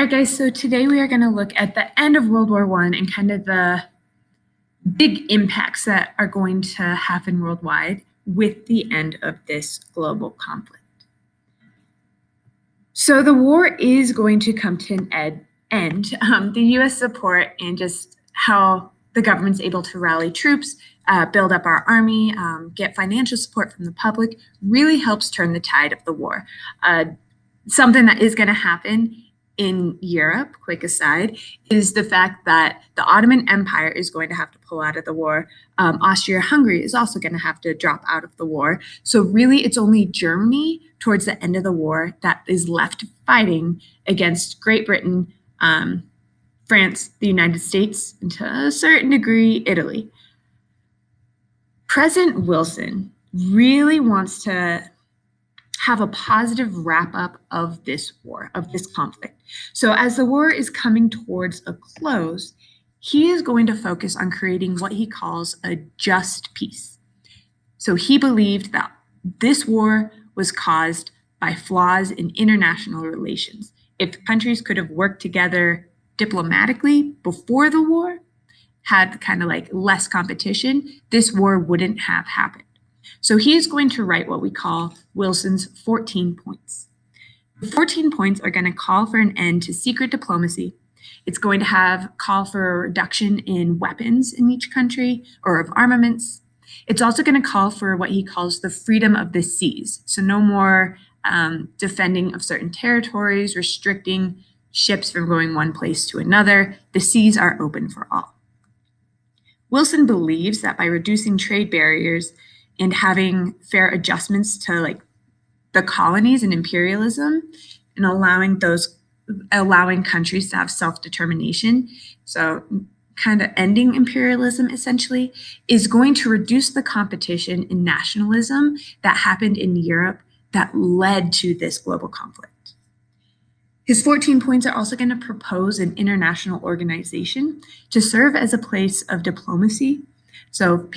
All right, guys, so today we are going to look at the end of World War I and kind of the big impacts that are going to happen worldwide with the end of this global conflict. So the war is going to come to an end. The U.S. support and just how the government's able to rally troops, build up our army, get financial support from the public really helps turn the tide of the war. Something that is going to happen in Europe, quick aside, is the fact that the Ottoman Empire is going to have to pull out of the war. Austria-Hungary is also going to have to drop out of the war. So really, it's only Germany towards the end of the war that is left fighting against Great Britain, France, the United States, and to a certain degree, Italy. President Wilson really wants to have a positive wrap-up of this war, of this conflict. So as the war is coming towards a close, he is going to focus on creating what he calls a just peace. So he believed that this war was caused by flaws in international relations. If countries could have worked together diplomatically before the war, had kind of like less competition, this war wouldn't have happened. So he is going to write what we call Wilson's 14 points. The 14 points are going to call for an end to secret diplomacy. It's going to call for a reduction in weapons in each country or of armaments. It's also going to call for what he calls the freedom of the seas. So no more defending of certain territories, restricting ships from going one place to another. The seas are open for all. Wilson believes that by reducing trade barriers and having fair adjustments to like the colonies and imperialism and allowing countries to have self-determination, so kind of ending imperialism essentially, is going to reduce the competition and nationalism that happened in Europe that led to this global conflict. His 14 points are also going to propose an international organization to serve as a place of diplomacy. So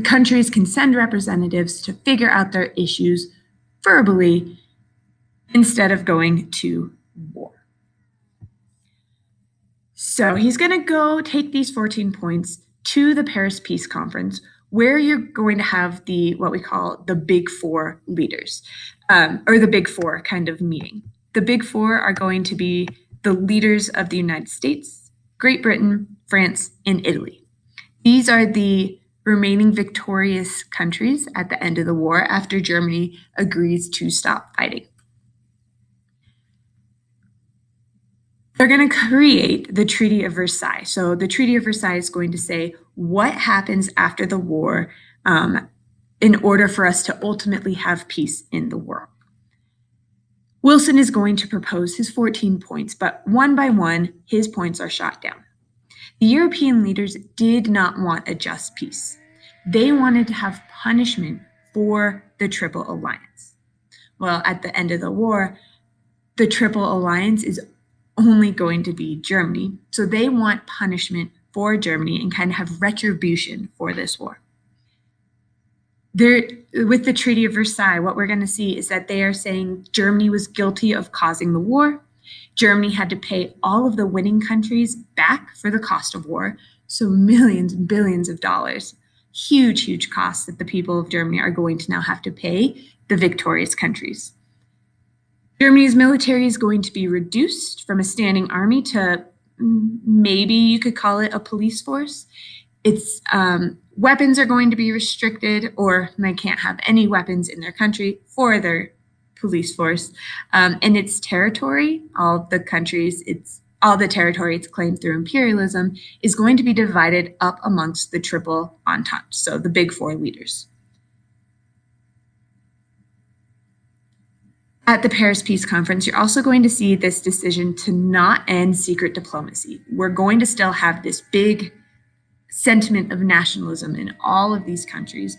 countries can send representatives to figure out their issues verbally instead of going to war. So he's going to go take these 14 points to the Paris Peace Conference, where you're going to have what we call the Big Four leaders, or the Big Four kind of meeting. The Big Four are going to be the leaders of the United States, Great Britain, France, and Italy. These are the remaining victorious countries at the end of the war after Germany agrees to stop fighting. They're going to create the Treaty of Versailles. So the Treaty of Versailles is going to say what happens after the war in order for us to ultimately have peace in the world. Wilson is going to propose his 14 points, but one by one, his points are shot down. The European leaders did not want a just peace. They wanted to have punishment for the Triple Alliance. Well, at the end of the war, the Triple Alliance is only going to be Germany. So they want punishment for Germany and kind of have retribution for this war. With the Treaty of Versailles, what we're going to see is that they are saying Germany was guilty of causing the war. Germany had to pay all of the winning countries back for the cost of war. So millions and billions of dollars, huge, huge costs that the people of Germany are going to now have to pay the victorious countries. Germany's military is going to be reduced from a standing army to maybe you could call it a police force. Its weapons are going to be restricted, or they can't have any weapons in their country for their police force. And its territory, all the territory it's claimed through imperialism, is going to be divided up amongst the Triple Entente, so the Big Four leaders. At the Paris Peace Conference, you're also going to see this decision to not end secret diplomacy. We're going to still have this big sentiment of nationalism in all of these countries.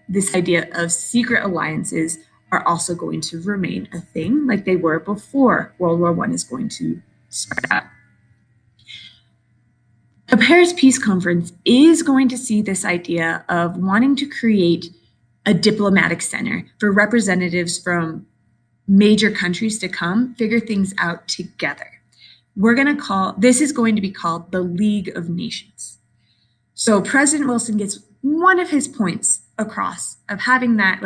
This idea of secret alliances are also going to remain a thing like they were before World War I is going to start out. The Paris Peace Conference is going to see this idea of wanting to create a diplomatic center for representatives from major countries to come figure things out together. This is going to be called the League of Nations. So President Wilson gets one of his points across of having that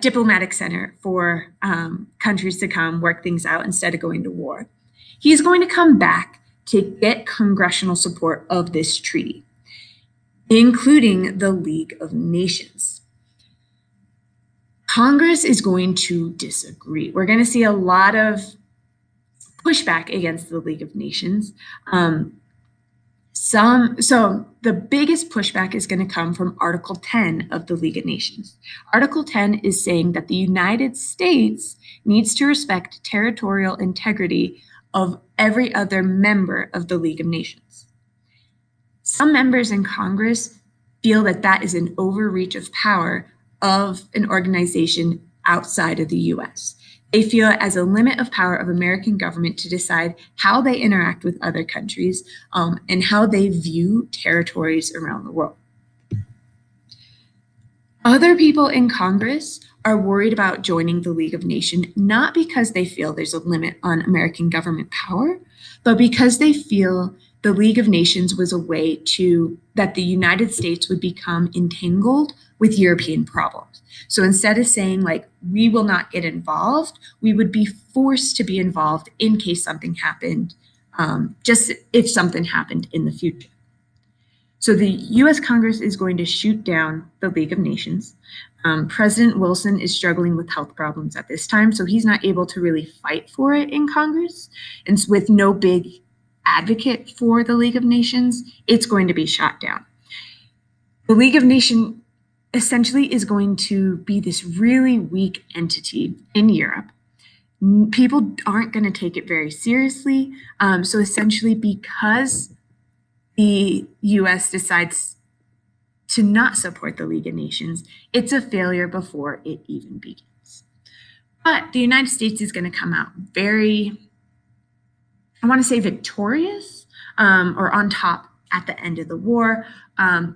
diplomatic center for countries to come work things out instead of going to war. He's going to come back to get congressional support of this treaty, including the League of Nations. Congress is going to disagree. We're going to see a lot of pushback against the League of Nations. So the biggest pushback is going to come from Article 10 of the League of Nations. Article 10 is saying that the United States needs to respect territorial integrity of every other member of the League of Nations. Some members in Congress feel that that is an overreach of power of an organization outside of the US. They feel it as a limit of power of American government to decide how they interact with other countries and how they view territories around the world. Other people in Congress are worried about joining the League of Nations, not because they feel there's a limit on American government power, but because they feel the League of Nations was a way that the United States would become entangled with European problems. So instead of saying we will not get involved, we would be forced to be involved in case something happened, just if something happened in the future. So the US Congress is going to shoot down the League of Nations. President Wilson is struggling with health problems at this time, so he's not able to really fight for it in Congress. And with no big advocate for the League of Nations, it's going to be shot down. The League of Nations essentially is going to be this really weak entity in Europe. People aren't going to take it very seriously. So essentially, because the US decides to not support the League of Nations, it's a failure before it even begins. But the United States is going to come out very, I want to say, victorious or on top at the end of the war.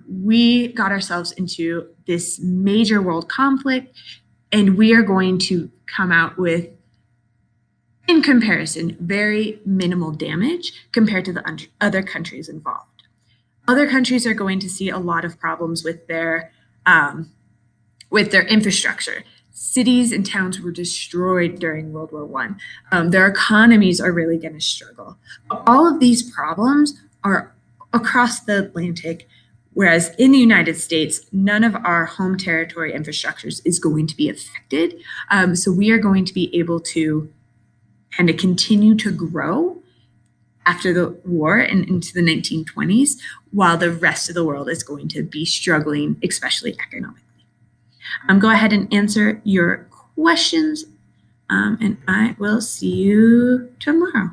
We got ourselves into this major world conflict, and we are going to come out with, in comparison, very minimal damage compared to the other countries involved. Other countries are going to see a lot of problems with their infrastructure. Cities and towns were destroyed during World War I. Their economies are really going to struggle. All of these problems are across the Atlantic, whereas in the United States, none of our home territory infrastructures is going to be affected. So we are going to be able to kind of continue to grow after the war and into the 1920s, while the rest of the world is going to be struggling, especially economically. Go ahead and answer your questions, and I will see you tomorrow.